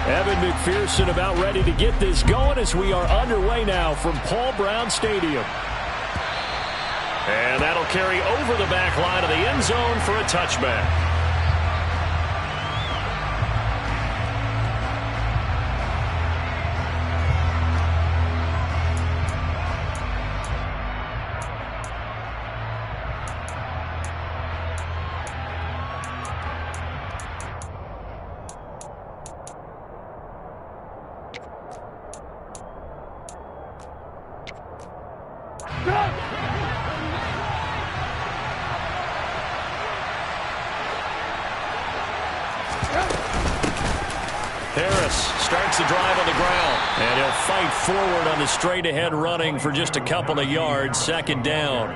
Evan McPherson about ready to get this going as we are underway now from Paul Brown Stadium. And that'll carry over the back line of the end zone for a touchback. Harris starts the drive on the ground, and he'll fight forward on the straight-ahead running for just a couple of yards, second down.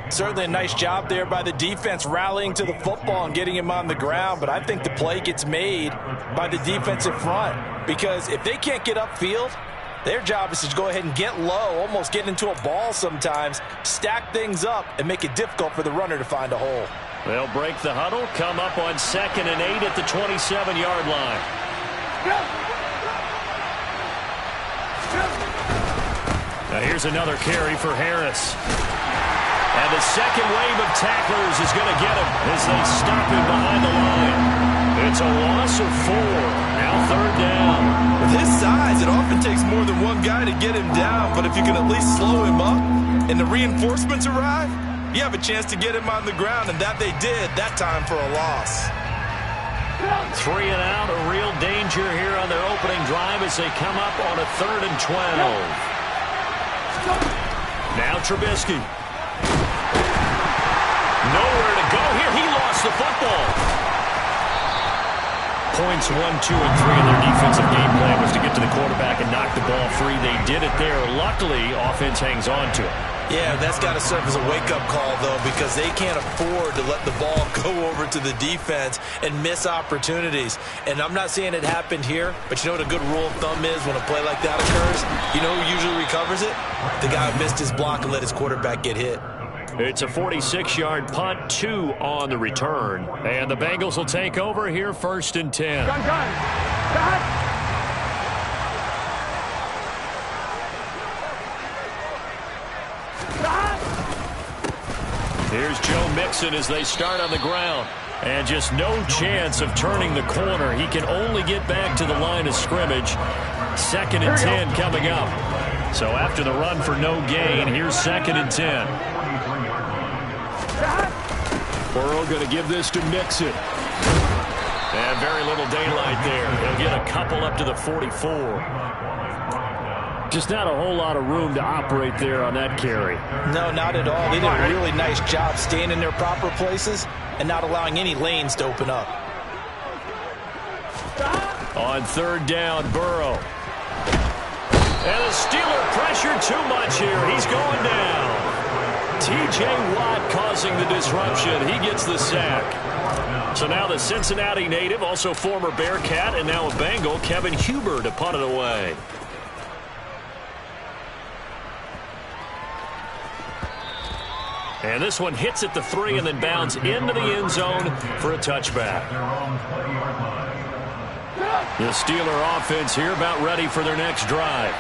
Certainly a nice job there by the defense rallying to the football and getting him on the ground, but I think the play gets made by the defensive front because if they can't get upfield, their job is to go ahead and get low, almost get into a ball sometimes, stack things up, and make it difficult for the runner to find a hole. They'll break the huddle, come up on 2nd and 8 at the 27-yard line. Now here's another carry for Harris. And the second wave of tacklers is going to get him as they stop him behind the line. It's a loss of 4. Now 3rd down. With his size, it often takes more than one guy to get him down, but if you can at least slow him up and the reinforcements arrive, you have a chance to get him on the ground, and that they did that time for a loss. 3 and out, a real danger here on their opening drive as they come up on a 3rd and 12. Now Trubisky. Nowhere to go here. He lost the football. Points 1, 2, and 3 in their defensive game plan was to get to the quarterback and knock the ball free. They did it there. Luckily, offense hangs on to it. Yeah, that's got to serve as a wake-up call, though, because they can't afford to let the ball go over to the defense and miss opportunities. And I'm not saying it happened here, but you know what a good rule of thumb is when a play like that occurs? You know who usually recovers it? The guy who missed his block and let his quarterback get hit. It's a 46-yard punt, 2 on the return. And the Bengals will take over here, 1st and 10. Gun. Here's Joe Mixon as they start on the ground. And just no chance of turning the corner. He can only get back to the line of scrimmage. 2nd and 10 coming up. So after the run for no gain, here's 2nd and 10. Burrow going to give this to Mixon. And very little daylight there. He'll get a couple up to the 44. Just not a whole lot of room to operate there on that carry. No, not at all. They did a really nice job staying in their proper places and not allowing any lanes to open up. On 3rd down, Burrow. And the Steeler pressure too much here. He's going down. T.J. Watt causing the disruption. He gets the sack. So now the Cincinnati native, also former Bearcat, and now a Bengal, Kevin Huber, to punt it away. And this one hits at the 3 and then bounds into the end zone for a touchback. The Steeler offense here about ready for their next drive.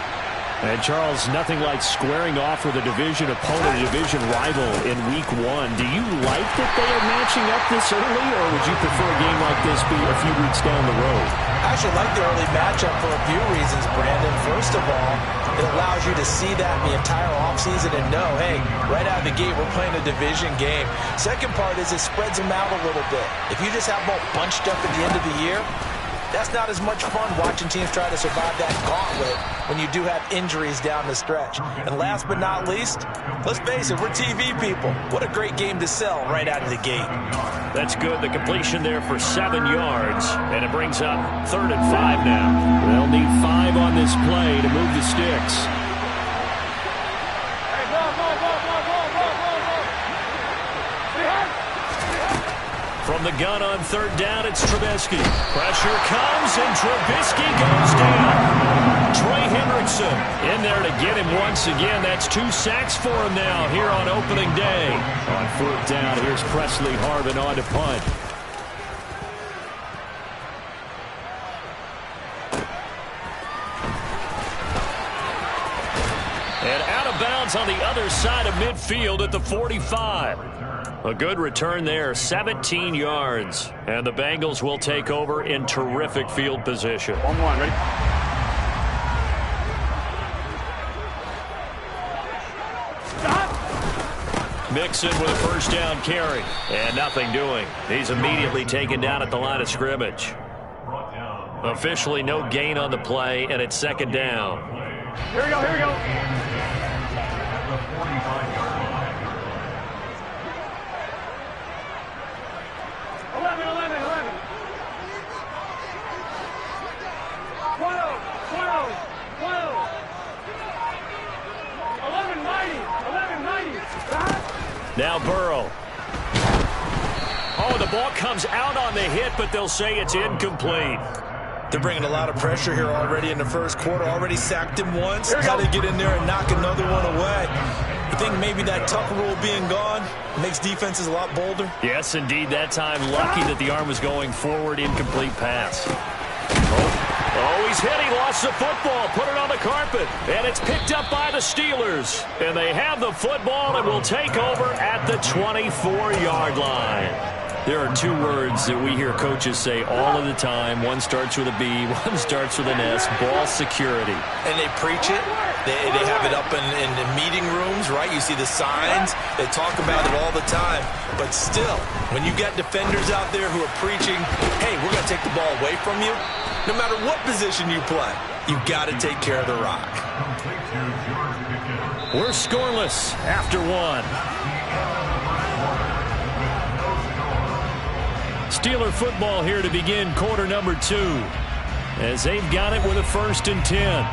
And Charles, nothing like squaring off with a division opponent, a division rival in week 1. Do you like that they are matching up this early, or would you prefer a game like this be a few weeks down the road? I actually like the early matchup for a few reasons, Brandon. First of all, it allows you to see that the entire offseason and know, hey, right out of the gate, we're playing a division game. Second part is it spreads them out a little bit. If you just have them all bunched up at the end of the year, that's not as much fun watching teams try to survive that gauntlet when you do have injuries down the stretch. And last but not least, let's face it, we're TV people. What a great game to sell right out of the gate. That's good. The completion there for 7 yards. And it brings up 3rd and 5 now. They'll need 5 on this play to move the sticks. From the gun on 3rd down, it's Trubisky. Pressure comes, and Trubisky goes down. Trey Hendrickson in there to get him once again. That's 2 sacks for him now here on opening day. On 4th down, here's Presley Harvin on to punt. lands on the other side of midfield at the 45. A good return there, 17 yards. And the Bengals will take over in terrific field position. 1-1, ready? Mixon with a first down carry. And nothing doing. He's immediately taken down at the line of scrimmage. Officially no gain on the play, and it's second down. Here we go, here we go. Now Burrow. Oh, the ball comes out on the hit, but they'll say it's incomplete. They're bringing a lot of pressure here already in the first quarter. Already sacked him once. Got to get in there and knock another one away. You think maybe that Tucker rule being gone makes defenses a lot bolder? Yes, indeed. That time, lucky that the arm was going forward. Incomplete pass. Oh, he's hit. He lost the football. Put it on the carpet. And it's picked up by the Steelers. And they have the football and will take over at the 24-yard line. There are two words that we hear coaches say all of the time. One starts with a B, one starts with an S, ball security. And they preach it. They have it up in the meeting rooms, right? You see the signs. They talk about it all the time. But still, when you got defenders out there who are preaching, hey, we're going to take the ball away from you, no matter what position you play, you got to take care of the rock. We're scoreless after one. Steeler football here to begin quarter number 2, as they've got it with a 1st and 10.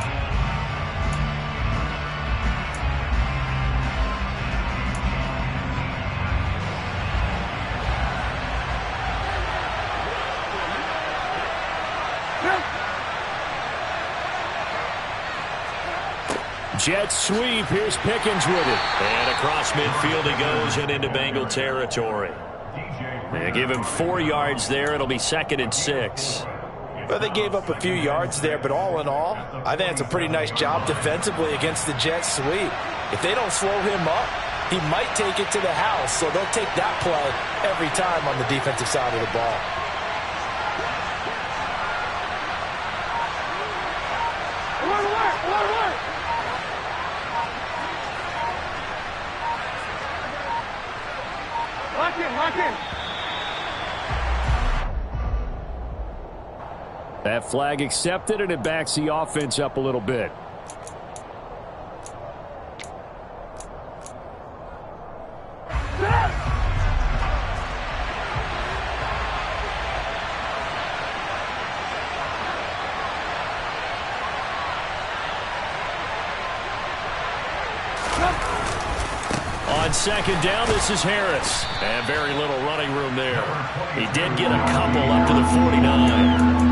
Jet sweep. Here's Pickens with it. And across midfield he goes and into Bengal territory. They give him 4 yards there. It'll be 2nd and 6. Well, they gave up a few yards there, but all in all, I think it's a pretty nice job defensively against the jet sweep. If they don't slow him up, he might take it to the house, so they'll take that play every time on the defensive side of the ball. Lock in. That flag accepted, and it backs the offense up a little bit. On 2nd down, this is Harris. And very little running room there. He did get a couple up to the 49.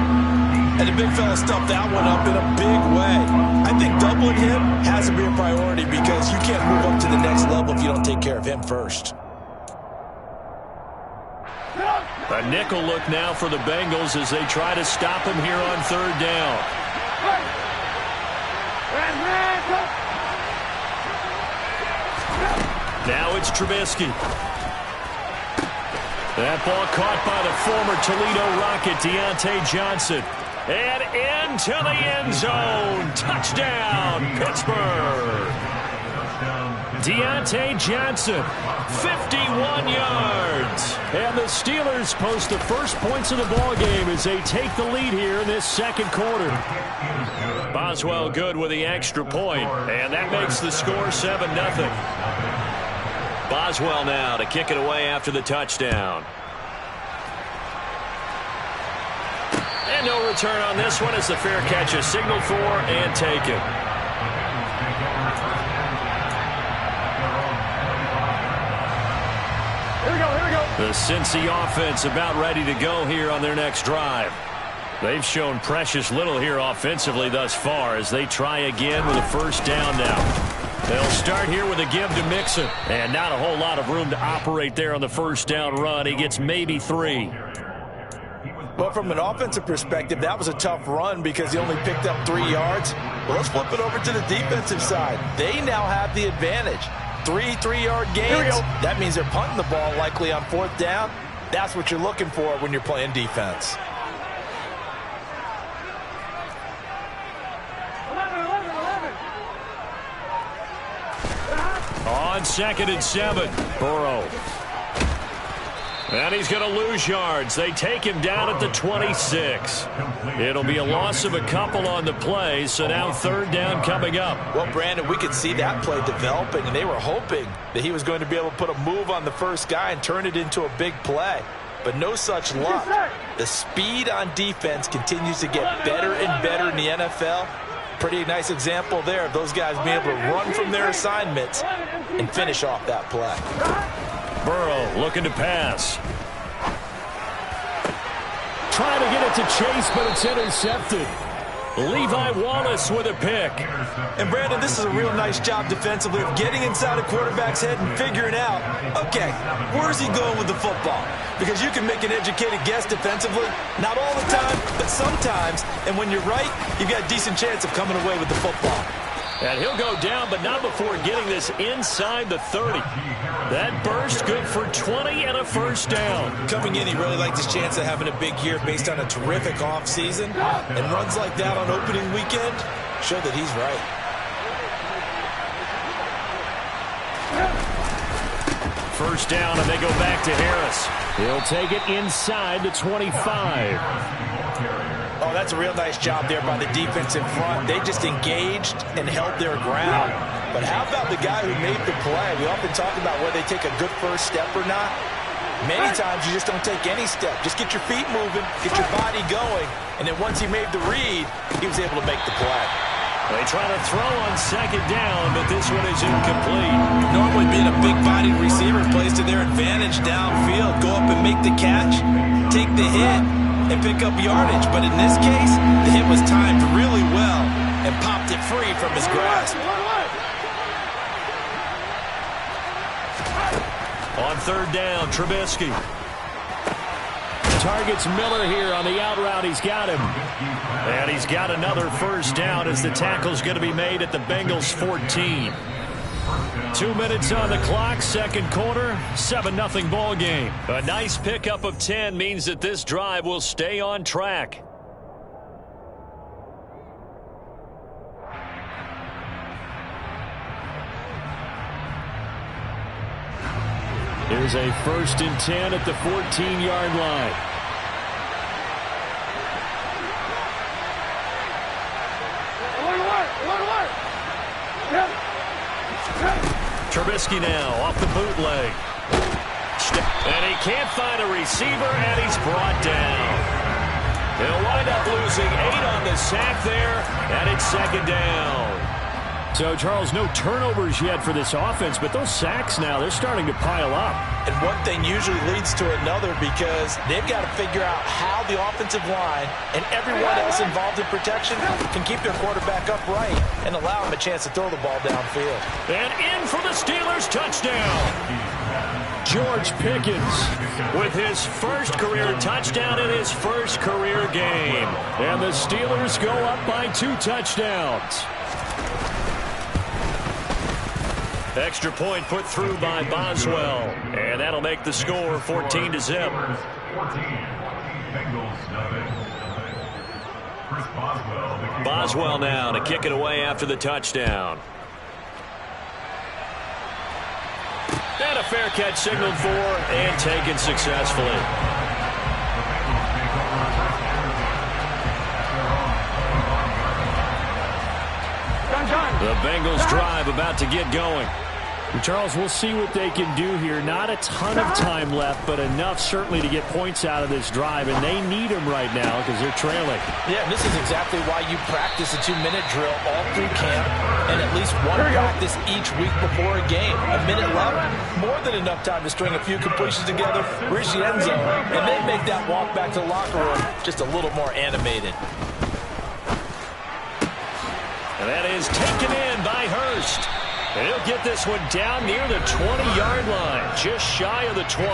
And the big fella stuffed that one up in a big way. I think doubling him has to be a priority because you can't move up to the next level if you don't take care of him first. A nickel look now for the Bengals as they try to stop him here on 3rd down. Now it's Trubisky. That ball caught by the former Toledo Rocket, Deontay Johnson. And into the end zone. Touchdown, Pittsburgh. Deontay Johnson, 51 yards. And the Steelers post the first points of the ball game as they take the lead here in this 2nd quarter. Boswell good with the extra point, and that makes the score 7-0. Boswell now to kick it away after the touchdown. And no return on this one as the fair catch is signaled for and taken. Here we go. The Cincy offense about ready to go here on their next drive. They've shown precious little here offensively thus far as they try again with a 1st down now. They'll start here with a give to Mixon. And not a whole lot of room to operate there on the 1st down run. He gets maybe 3. But from an offensive perspective, that was a tough run because he only picked up 3 yards. Well, let's flip it over to the defensive side. They now have the advantage. 3 3-yard gains. That means they're punting the ball likely on 4th down. That's what you're looking for when you're playing defense. 11. On 2nd and 7, Burrow. And he's going to lose yards. They take him down at the 26. It'll be a loss of a couple on the play, so now 3rd down coming up. Well, Brandon, we could see that play developing, and they were hoping that he was going to be able to put a move on the first guy and turn it into a big play. But no such luck. The speed on defense continues to get better and better in the NFL. Pretty nice example there of those guys being able to run from their assignments and finish off that play. Burrow looking to pass. Trying to get it to Chase, but it's intercepted. Levi Wallace with a pick. And, Brandon, this is a real nice job defensively of getting inside a quarterback's head and figuring out, okay, where's he going with the football? Because you can make an educated guess defensively, not all the time, but sometimes. And when you're right, you've got a decent chance of coming away with the football. And he'll go down, but not before getting this inside the 30. That burst good for 20 and a 1st down. Coming in, he really liked his chance of having a big year based on a terrific offseason. And runs like that on opening weekend show that he's right. First down, and they go back to Harris. He'll take it inside the 25. Oh, that's a real nice job there by the defense in front. They just engaged and held their ground. But how about the guy who made the play? We often talk about whether they take a good first step or not. Many times you just don't take any step. Just get your feet moving, get your body going, and then once he made the read, he was able to make the play. They try to throw on 2nd down, but this one is incomplete. Normally being a big-bodied receiver plays to their advantage downfield. Go up and make the catch, take the hit, and pick up yardage. But in this case, the hit was timed really well and popped it free from his grasp. On 3rd down, Trubisky. Targets Miller here on the out route. He's got him. And he's got another 1st down as the tackle's going to be made at the Bengals 14. 2 minutes on the clock, 2nd quarter, 7-0 ball game. A nice pickup of 10 means that this drive will stay on track. Here's a 1st and 10 at the 14-yard line. Trubisky now off the bootleg. And he can't find a receiver, and he's brought down. He'll wind up losing 8 on the sack there, and it's 2nd down. So, Charles, no turnovers yet for this offense, but those sacks now, they're starting to pile up. And one thing usually leads to another because they've got to figure out how the offensive line and everyone else involved in protection can keep their quarterback upright and allow him a chance to throw the ball downfield. And in for the Steelers, touchdown. George Pickens with his 1st career touchdown in his 1st career game. And the Steelers go up by 2 touchdowns. Extra point put through by Boswell. And that'll make the score 14-0. Boswell now to kick it away after the touchdown. And a fair catch signaled for and taken successfully. The Bengals drive about to get going. Charles, we'll see what they can do here. Not a ton of time left, but enough certainly to get points out of this drive, and they need them right now because they're trailing. Yeah, and this is exactly why you practice a 2-minute drill all through camp and at least one practice each week before a game. A minute left, more than enough time to string a few completions together, reach the end zone, and then make that walk back to the locker room just a little more animated. And that is taken in by Hurst. And he'll get this one down near the 20-yard line, just shy of the 20.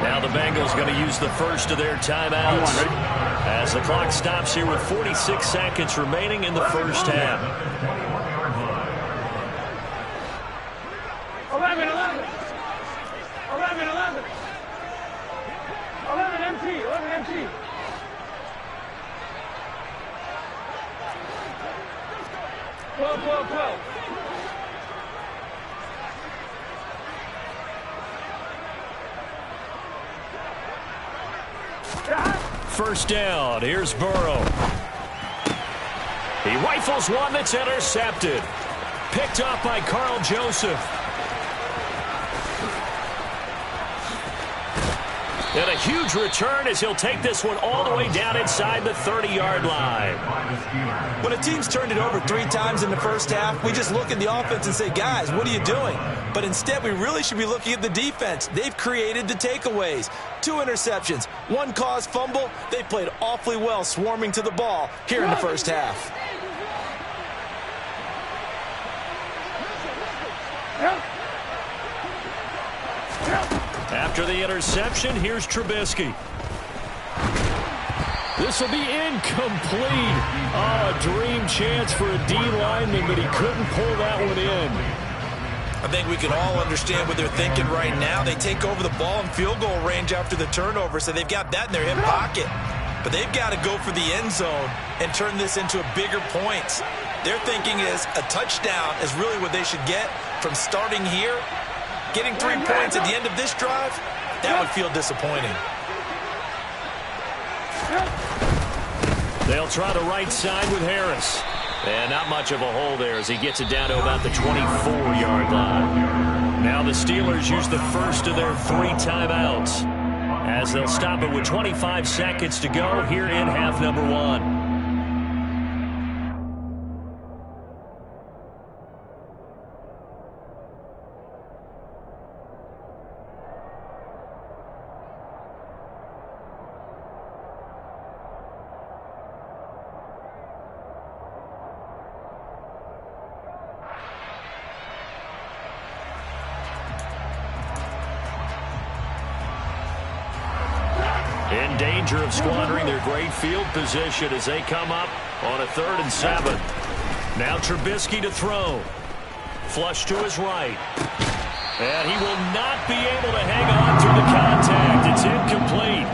Now the Bengals going to use the first of their timeouts as the clock stops here with 46 seconds remaining in the first half. 11 MT. 11 MT. Twelve. First down. Here's Burrow. He rifles one that's intercepted. Picked up by Carl Joseph. And a huge return as he'll take this one all the way down inside the 30-yard line. When a team's turned it over 3 times in the first half, we just look at the offense and say, guys, what are you doing? But instead, we really should be looking at the defense. They've created the takeaways. 2 interceptions, 1 caused fumble. They played awfully well swarming to the ball here in the first half. After the interception, here's Trubisky. This will be incomplete. Oh, a dream chance for a D lineman, but he couldn't pull that one in. I think we can all understand what they're thinking right now. They take over the ball in field goal range after the turnover, so they've got that in their hip pocket. But they've got to go for the end zone and turn this into a bigger points. Their thinking is a touchdown is really what they should get from starting here. Getting 3 points at the end of this drive, that would feel disappointing. They'll try the right side with Harris. And not much of a hole there as he gets it down to about the 24-yard line. Now the Steelers use the first of their 3 timeouts as they'll stop it with 25 seconds to go here in half number 1. In danger of squandering their great field position as they come up on a 3rd and 7. Now Trubisky to throw. Flush to his right. And he will not be able to hang on through the contact. It's incomplete.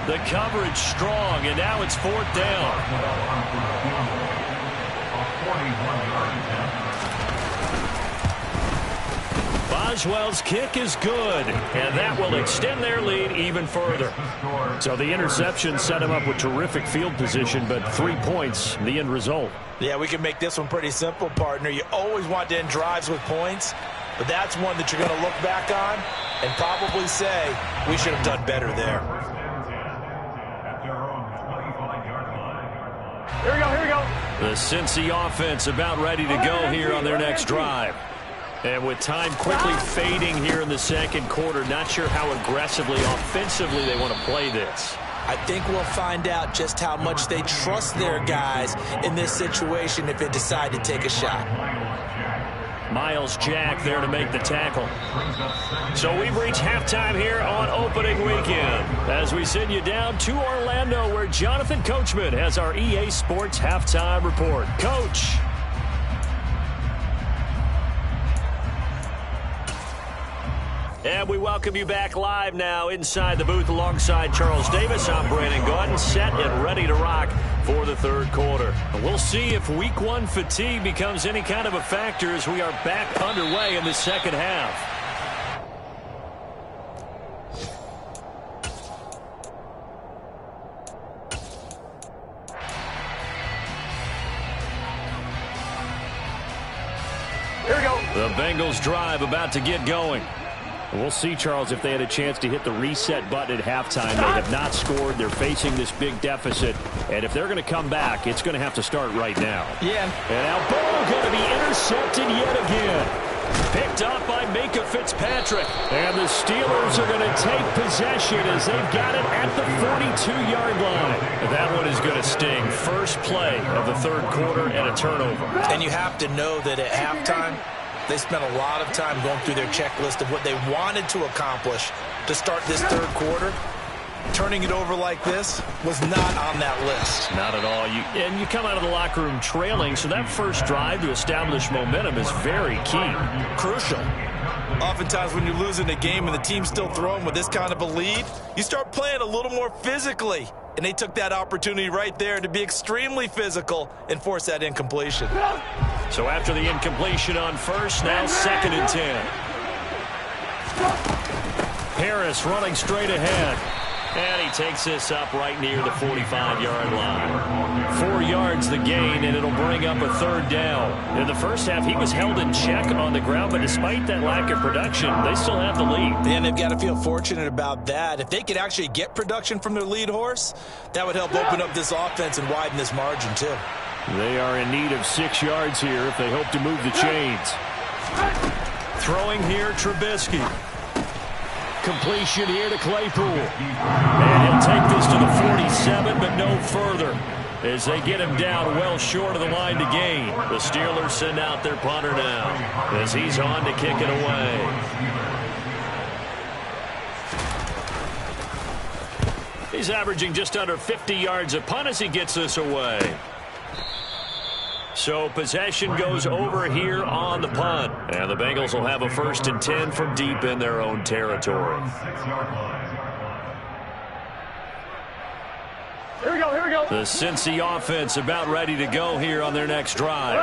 The coverage strong, and now it's 4th down. Boswell's kick is good, and that will extend their lead even further. So the interception set him up with terrific field position, but 3 points, the end result. Yeah, we can make this one pretty simple, partner. You always want to end drives with points, but that's one that you're going to look back on and probably say, we should have done better there. Here we go. The Cincy offense about ready to go here on their next drive. And with time quickly fading here in the second quarter, not sure how aggressively, offensively they want to play this. I think we'll find out just how much they trust their guys in this situation if they decide to take a shot. Miles Jack there to make the tackle. So we've reached halftime here on opening weekend as we send you down to Orlando where Jonathan Coachman has our EA Sports halftime report. Coach. And we welcome you back live now inside the booth alongside Charles Davis. I'm Brandon Gordon, set and ready to rock for the 3rd quarter. We'll see if week 1 fatigue becomes any kind of a factor as we are back underway in the second half. Here we go. The Bengals drive about to get going. We'll see, Charles, if they had a chance to hit the reset button at halftime. They have not scored. They're facing this big deficit. And if they're going to come back, it's going to have to start right now. Yeah. And now Burrow going to be intercepted yet again. Picked up by Minka Fitzpatrick. And the Steelers are going to take possession as they've got it at the 42-yard line. That one is going to sting. First play of the 3rd quarter and a turnover. And you have to know that at halftime, they spent a lot of time going through their checklist of what they wanted to accomplish to start this third quarter. Turning it over like this was not on that list. Not at all. And you come out of the locker room trailing, so that first drive to establish momentum is very key. Crucial. Oftentimes when you're losing a game and the team's still throwing with this kind of a lead, you start playing a little more physically. And they took that opportunity right there to be extremely physical and force that incompletion. So after the incompletion on first, now 2nd and 10. Harris running straight ahead. And he takes this up right near the 45-yard line. 4 yards the gain, and it'll bring up a 3rd down. In the first half, he was held in check on the ground, but despite that lack of production, they still have the lead. And they've got to feel fortunate about that. If they could actually get production from their lead horse, that would help open up this offense and widen this margin, too. They are in need of 6 yards here if they hope to move the chains. Throwing here, Trubisky. Completion here to Claypool. And he'll take this to the 47, but no further, as they get him down well short of the line to gain. The Steelers send out their punter now, as he's on to kick it away. He's averaging just under 50 yards a punt as he gets this away. So possession goes over here on the punt. And the Bengals will have a 1st and 10 from deep in their own territory. Here we go, here we go. The Cincy offense about ready to go here on their next drive.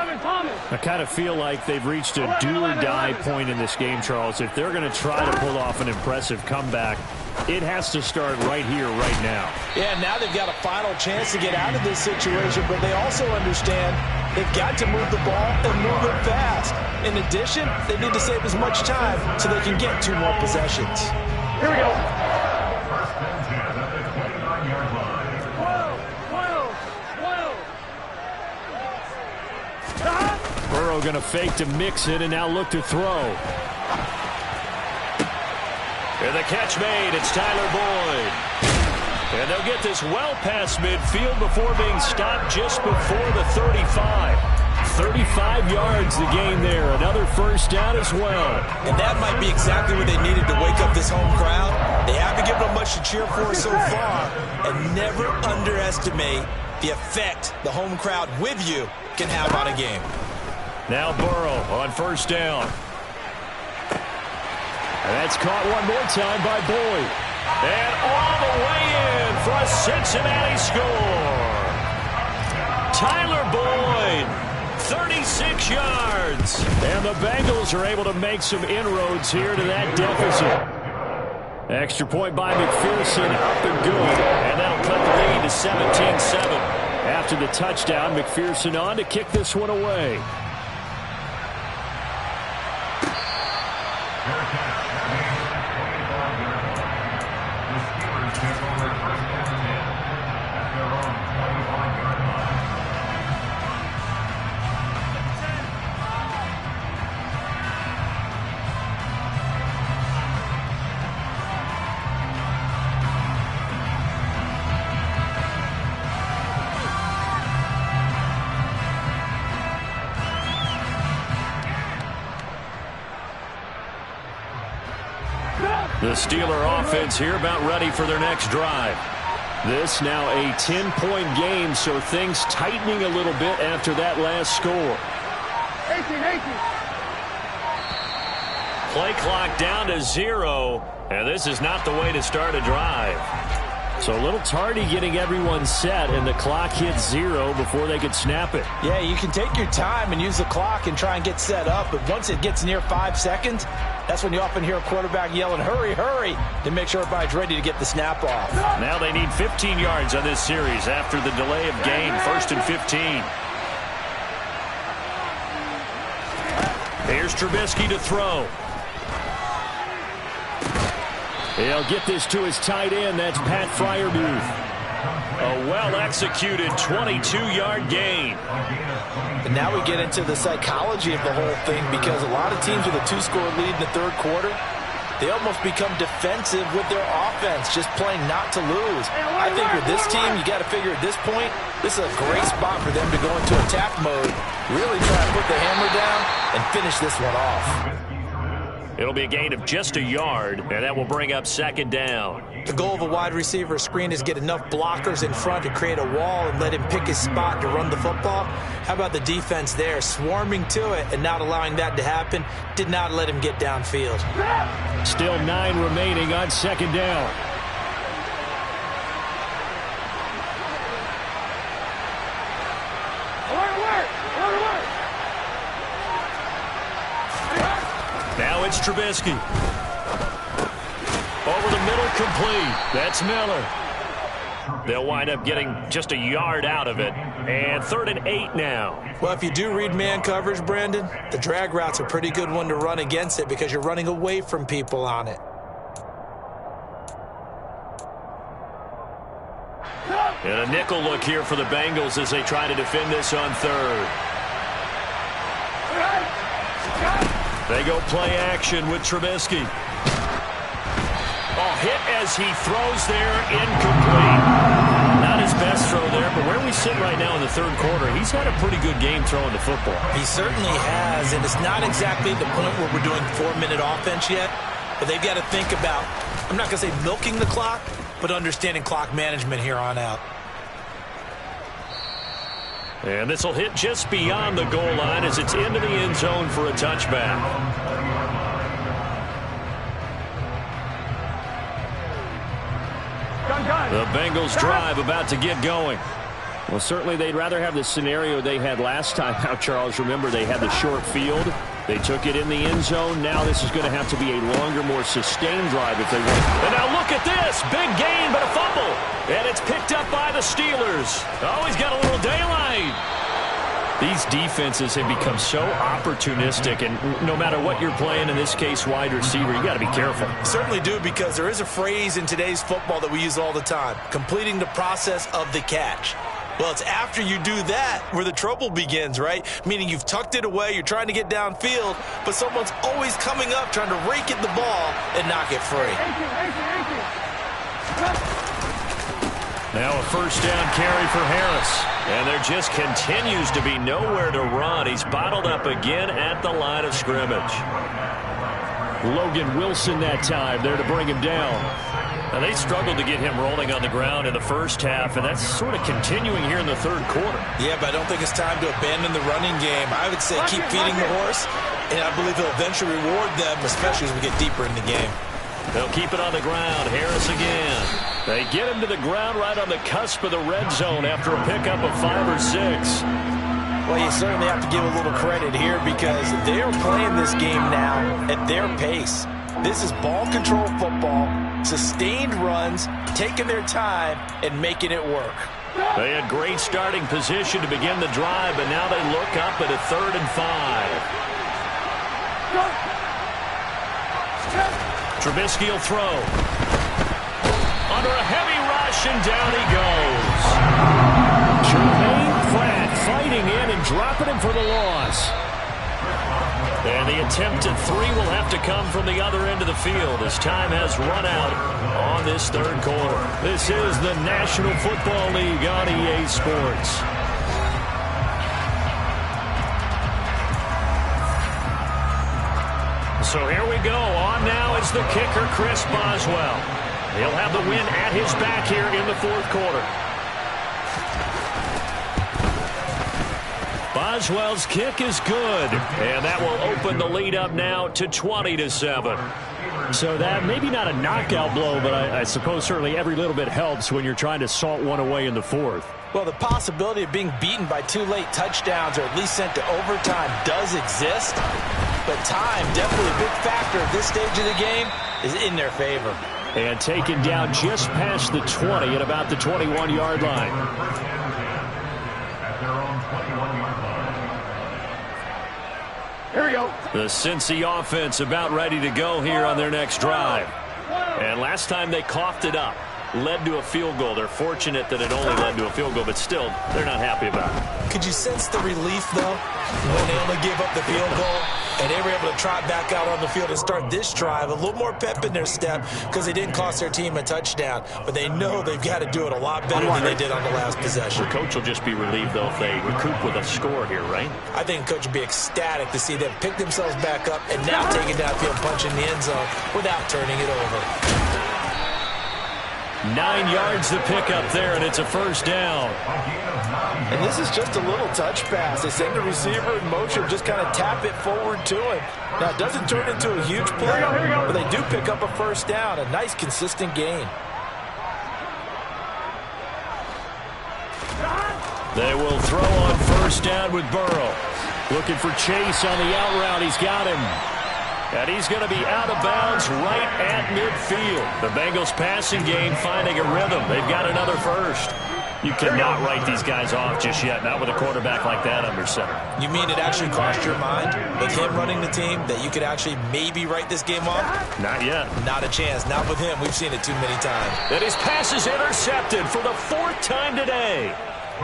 I kind of feel like they've reached a do-or-die point in this game, Charles. If they're going to try to pull off an impressive comeback, it has to start right here, right now. Yeah, now they've got a final chance to get out of this situation, but they also understand they've got to move the ball and move it fast. In addition, they need to save as much time so they can get 2 more possessions. Here we go. Burrow going to fake to mix it and now look to throw. And the catch made. It's Tyler Boyd. And they'll get this well past midfield before being stopped just before the 35. 35 yards the gain there. Another 1st down as well. And that might be exactly what they needed to wake up this home crowd. They haven't given them much to cheer for so far. And never underestimate the effect the home crowd with you can have on a game. Now Burrow on 1st down. And that's caught one more time by Boyd. And all the way in for a Cincinnati score. Tyler Boyd, 36 yards. And the Bengals are able to make some inroads here to that deficit. Extra point by McPherson, up and good. And that'll cut the lead to 17-7. After the touchdown, McPherson on to kick this one away. The Steeler offense here about ready for their next drive. This now a 10-point game, so things tightening a little bit after that last score. 18. Play clock down to 0, and this is not the way to start a drive. So a little tardy getting everyone set, and the clock hits 0 before they could snap it. Yeah, you can take your time and use the clock and try and get set up, but once it gets near 5 seconds, that's when you often hear a quarterback yelling, hurry, hurry, to make sure everybody's ready to get the snap off. Now they need 15 yards on this series after the delay of game. 1st and 15. Here's Trubisky to throw. He'll get this to his tight end. That's Pat Freiermuth. A well-executed 22-yard gain. And now we get into the psychology of the whole thing, because a lot of teams with a 2-score lead in the third quarter, they almost become defensive with their offense, just playing not to lose. I think with this team, you got to figure at this point, this is a great spot for them to go into attack mode, really try to put the hammer down and finish this one off. It'll be a gain of just a yard, and that will bring up second down. The goal of a wide receiver screen is get enough blockers in front to create a wall and let him pick his spot to run the football. How about the defense there, swarming to it and not allowing that to happen? Did not let him get downfield. Still 9 remaining on second down. Now it's Trubisky. Over the middle, complete. That's Miller. They'll wind up getting just a yard out of it. And 3rd and 8 now. Well, if you do read man coverage, Brandon, the drag route's a pretty good one to run against it because you're running away from people on it. And a nickel look here for the Bengals as they try to defend this on 3rd. They go play action with Trubisky. Oh, hit as he throws there, incomplete. Not his best throw there, but where we sit right now in the 3rd quarter, he's had a pretty good game throwing the football. He certainly has, and it's not exactly the point where we're doing 4-minute offense yet, but they've got to think about, I'm not going to say milking the clock, but understanding clock management here on out. And this will hit just beyond the goal line as it's into the end zone for a touchback. The Bengals drive about to get going. Well, certainly they'd rather have the scenario they had last time. Now, Charles, remember they had the short field. They took it in the end zone. Now this is going to have to be a longer, more sustained drive if they want. And now look at this. Big gain, but a fumble. And it's picked up by the Steelers. Oh, he's got a little daylight. These defenses have become so opportunistic, and no matter what you're playing, in this case wide receiver, you got to be careful. Certainly do, because there is a phrase in today's football that we use all the time, completing the process of the catch. Well, it's after you do that where the trouble begins, right? Meaning you've tucked it away, you're trying to get downfield, but someone's always coming up trying to rake at the ball and knock it free. Now a 1st down carry for Harris. And there just continues to be nowhere to run. He's bottled up again at the line of scrimmage. Logan Wilson that time there to bring him down. Now they struggled to get him rolling on the ground in the first half, and that's sort of continuing here in the 3rd quarter. Yeah, but I don't think it's time to abandon the running game. I would say keep feeding the horse, and I believe he'll eventually reward them, especially as we get deeper in the game. They'll keep it on the ground. Harris again. They get him to the ground right on the cusp of the red zone after a pickup of 5 or 6. Well, you certainly have to give a little credit here because they're playing this game now at their pace. This is ball control football, sustained runs, taking their time, and making it work. They had great starting position to begin the drive, but now they look up at a 3rd and 5. Trubisky will throw. Under a heavy rush, and down he goes. Jermaine Pratt fighting in and dropping him for the loss. And the attempt at 3 will have to come from the other end of the field as time has run out on this 3rd quarter. This is the National Football League on EA Sports. So here we go. On now is the kicker, Chris Boswell. He'll have the win at his back here in the 4th quarter. Boswell's kick is good, and that will open the lead up now to 20-7. So that maybe not a knockout blow, but I suppose certainly every little bit helps when you're trying to salt one away in the 4th. Well, the possibility of being beaten by 2 late touchdowns or at least sent to overtime does exist, but time, definitely a big factor at this stage of the game, is in their favor. And taken down just past the 20 at about the 21-yard line. Here we go. The Cincy offense about ready to go here on their next drive. And last time they coughed it up. led to a field goal. They're fortunate that it only led to a field goal, but still, they're not happy about it. Could you sense the relief, though, when they only gave up the field goal and they were able to trot back out on the field and start this drive? A little more pep in their step because they didn't cost their team a touchdown, but they know they've got to do it a lot better than they did on the last possession. The coach will just be relieved, though, if they recoup with a score here, right? I think the coach would be ecstatic to see them pick themselves back up and now take it downfield, punch in the end zone without turning it over. 9 yards to pick up there, and it's a first down. And this is just a little touch pass. They send the receiver in motion, just kind of tap it forward to him. Now, it doesn't turn into a huge play, but they do pick up a first down, a nice, consistent gain. They will throw on first down with Burrow. Looking for Chase on the out route. He's got him. And he's going to be out of bounds right at midfield. The Bengals passing game finding a rhythm. They've got another first. You cannot write these guys off just yet, not with a quarterback like that under center. You mean it actually crossed your mind with him running the team that you could actually maybe write this game off? Not yet. Not a chance. Not with him. We've seen it too many times. And his pass is intercepted for the 4th time today.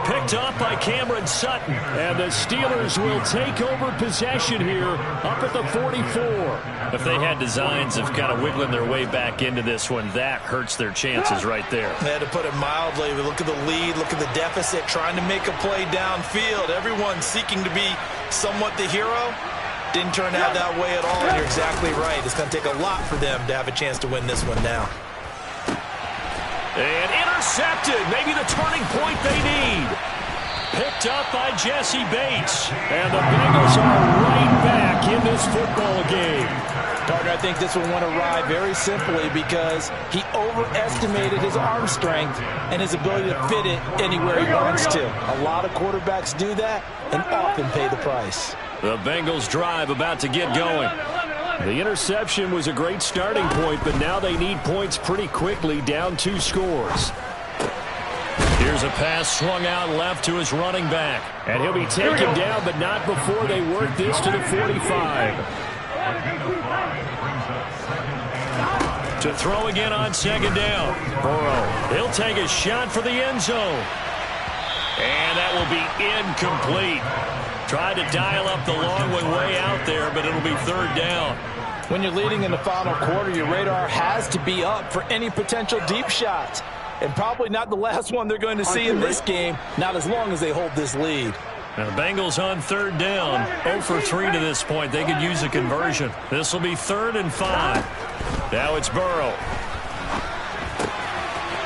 Picked up by Cameron Sutton. And the Steelers will take over possession here up at the 44. If they had designs of kind of wiggling their way back into this one, that hurts their chances right there. They had to put it mildly. Look at the lead. Look at the deficit. Trying to make a play downfield. Everyone seeking to be somewhat the hero. Didn't turn out that way at all. And you're exactly right. It's going to take a lot for them to have a chance to win this one now. And intercepted. Maybe the turning point they need. Picked up by Jesse Bates. And the Bengals are right back in this football game. Partner, I think this one went awry very simply because he overestimated his arm strength and his ability to fit it anywhere he wants to. A lot of quarterbacks do that and often pay the price. The Bengals drive about to get going. The interception was a great starting point, but now they need points pretty quickly, down 2 scores. Here's a pass swung out left to his running back. And he'll be taken down, but not before they work this to the 45. To throw again on 2nd down. Burrow, he'll take a shot for the end zone. And that will be incomplete. Tried to dial up the long one way out there, but it'll be 3rd down. When you're leading in the final quarter, your radar has to be up for any potential deep shots. And probably not the last one they're going to see in this game, not as long as they hold this lead. Now the Bengals on 3rd down, 0 for 3 to this point. They could use a conversion. This will be 3rd and 5. Now it's Burrow.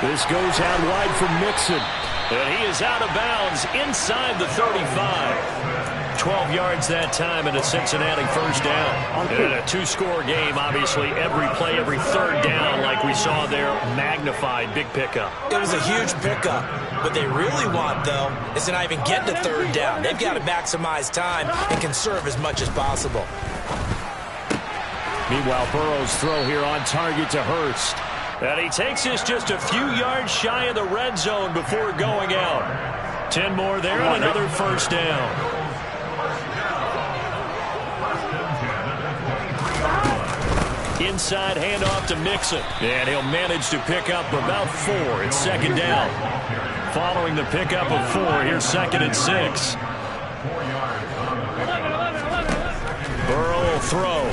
This goes out wide for Mixon. And he is out of bounds inside the 35. 12 yards that time and a Cincinnati first down. In a 2-score game, obviously, every play, every 3rd down, like we saw there, magnified, big pickup. It was a huge pickup. What they really want, though, is to not even get to 3rd down. They've got to maximize time and conserve as much as possible. Meanwhile, Burrow's throw here on target to Hurst. And he takes this just a few yards shy of the red zone before going out. 10 more there and another first down. Inside handoff to Mixon. And he'll manage to pick up about 4. It's 2nd down. Following the pickup of 4, here's 2nd and 6. Burrow will throw.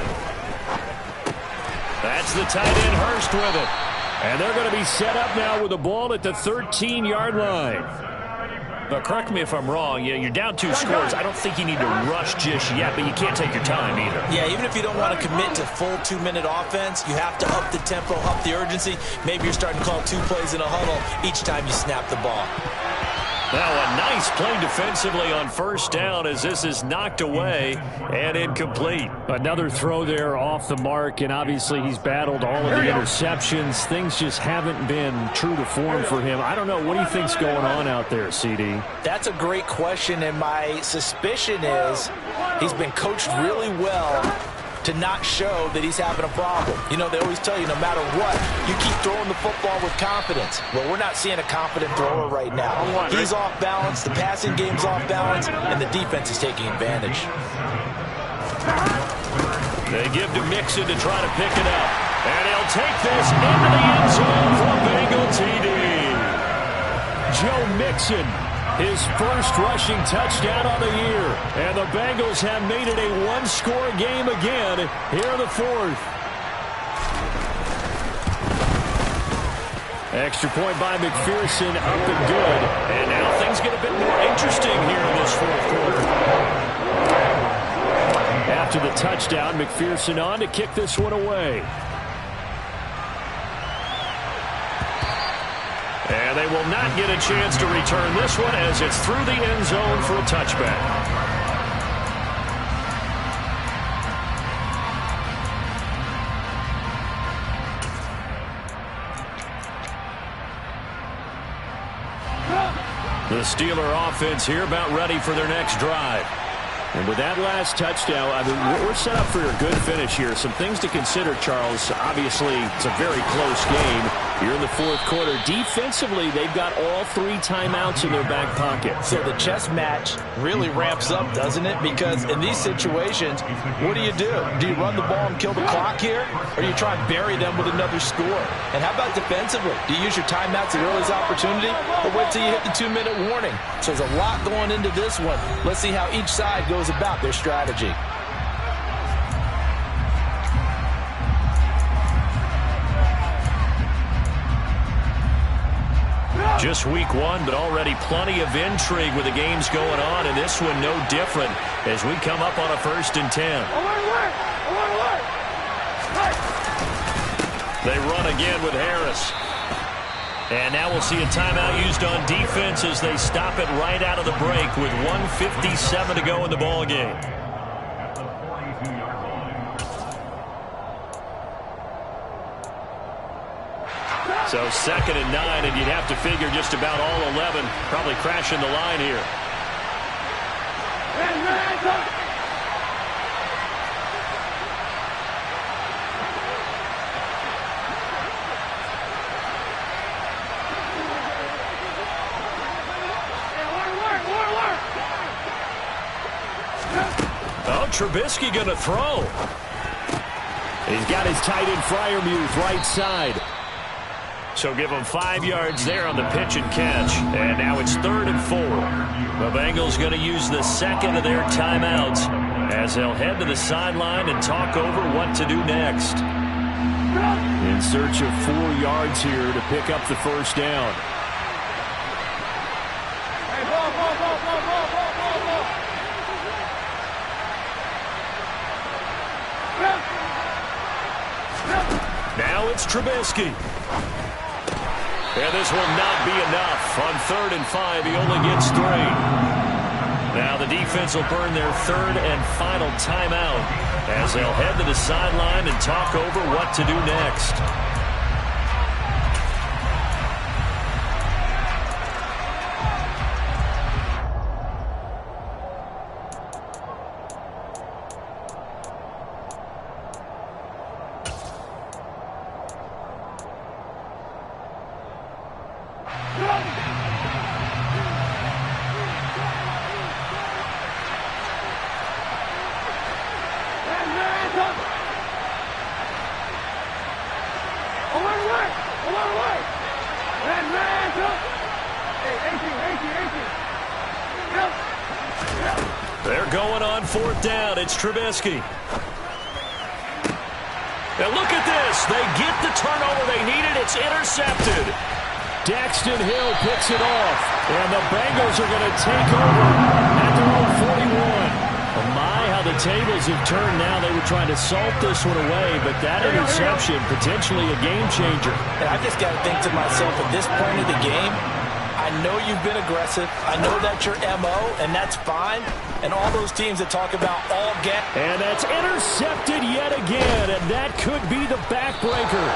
That's the tight end Hurst with it. And they're going to be set up now with the ball at the 13-yard line. But correct me if I'm wrong, you're down 2 scores. I don't think you need to rush just yet, but you can't take your time either. Yeah, even if you don't want to commit to full 2-minute offense, you have to up the tempo, up the urgency. Maybe you're starting to call 2 plays in a huddle each time you snap the ball. Now a nice play defensively on first down as this is knocked away and incomplete. Another throw there off the mark, and obviously he's battled all of the interceptions. Things just haven't been true to form for him. I don't know. What do you think's going on out there, CD? That's a great question, and my suspicion is he's been coached really well to not show that he's having a problem. You know, they always tell you no matter what, you keep throwing the football with confidence. Well, we're not seeing a confident thrower right now. He's off balance, the passing game's off balance, and the defense is taking advantage. They give to Mixon to try to pick it up. And he'll take this into the end zone for a Bengal TD. Joe Mixon, his first rushing touchdown on the year. And the Bengals have made it a one-score game again here in the fourth. Extra point by McPherson, up and good. And now things get a bit more interesting here in this fourth quarter. After the touchdown, McPherson on to kick this one away. And they will not get a chance to return this one as it's through the end zone for a touchback. The Steeler offense here about ready for their next drive. And with that last touchdown, I mean, we're set up for a good finish here. Some things to consider, Charles. Obviously, it's a very close game. Here in the fourth quarter, defensively, they've got all 3 timeouts in their back pocket. So the chess match really ramps up, doesn't it? Because in these situations, what do? Do you run the ball and kill the clock here? Or do you try and bury them with another score? And how about defensively? Do you use your timeouts at earliest opportunity? Or wait till you hit the 2-minute warning? So there's a lot going into this one. Let's see how each side goes about their strategy. Just week 1, but already plenty of intrigue with the games going on, and this one no different as we come up on a 1st and 10. They run again with Harris. And now we'll see a timeout used on defense as they stop it right out of the break with 1:57 to go in the ball game. So 2nd and 9, and you'd have to figure just about all 11 probably crashing the line here. Oh, Trubisky going to throw. He's got his tight end Freiermuth right side. So give them 5 yards there on the pitch and catch. And now it's 3rd and 4. The Bengals going to use the second of their timeouts as they'll head to the sideline and talk over what to do next. In search of 4 yards here to pick up the first down. Now it's Trubisky. And this will not be enough. On 3rd and 5, he only gets 3. Now the defense will burn their 3rd and final timeout as they'll head to the sideline and talk over what to do next. They're going on 4th down. It's Trubisky. And look at this. They get the turnover they needed. It's intercepted. Daxton Hill picks it off. And the Bengals are going to take over at their own 41. Oh my, how the tables have turned now. They were trying to salt this one away, but that interception, potentially a game changer. And I just got to think to myself, at this point of the game, I know you've been aggressive. I know that's your MO, and that's fine. And all those teams that talk about all get. And that's intercepted yet again, and that could be the backbreaker.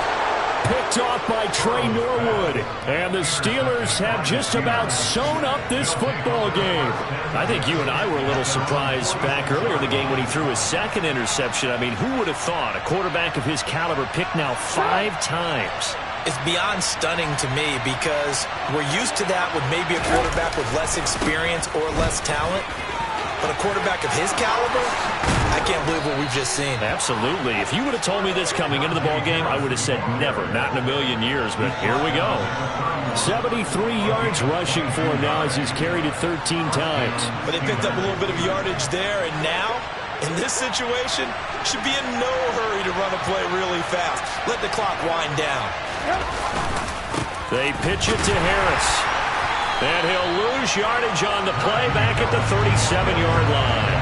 Picked off by Trey Norwood. And the Steelers have just about sewn up this football game. I think you and I were a little surprised back earlier in the game when he threw his 2nd interception. I mean, who would have thought a quarterback of his caliber picked now 5 times? It's beyond stunning to me because we're used to that with maybe a quarterback with less experience or less talent. But a quarterback of his caliber, I can't believe what we've just seen. Absolutely. If you would have told me this coming into the ballgame, I would have said never, not in a million years, but here we go. 73 yards rushing for him now as he's carried it 13 times. But they picked up a little bit of yardage there, and now, in this situation, should be in no hurry to run a play really fast. Let the clock wind down. They pitch it to Harris. And he'll lose yardage on the play back at the 37-yard line.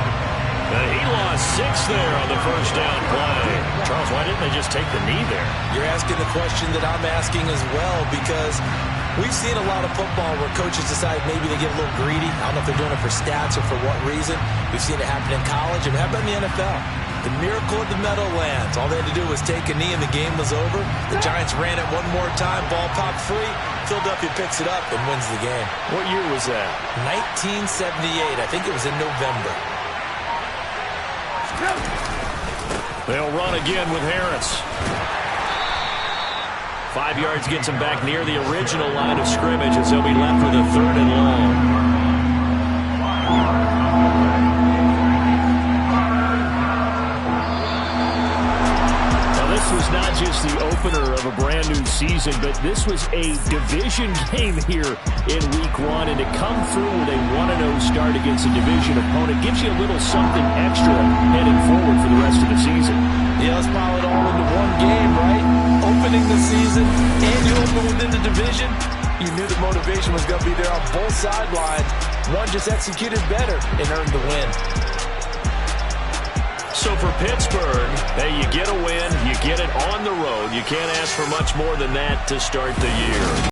And he lost 6 there on the first down play. Charles, why didn't they just take the knee there? You're asking the question that I'm asking as well, because we've seen a lot of football where coaches decide maybe they get a little greedy. I don't know if they're doing it for stats or for what reason. We've seen it happen in college, and how about in the NFL? The miracle of the Meadowlands. All they had to do was take a knee and the game was over. The Giants ran it one more time. Ball popped free. Philadelphia picks it up and wins the game. What year was that? 1978. I think it was in November. They'll run again with Harris. 5 yards gets him back near the original line of scrimmage as he'll be left with a 3rd and long. This was not just the opener of a brand new season, but this was a division game here in week 1. And to come through with a 1-0 start against a division opponent gives you a little something extra heading forward for the rest of the season. Yeah, let's pile it all into one game, right? Opening the season and you open within the division. You knew the motivation was going to be there on both sidelines. One just executed better and earned the win. So for Pittsburgh, hey, you get a win, you get it on the road. You can't ask for much more than that to start the year.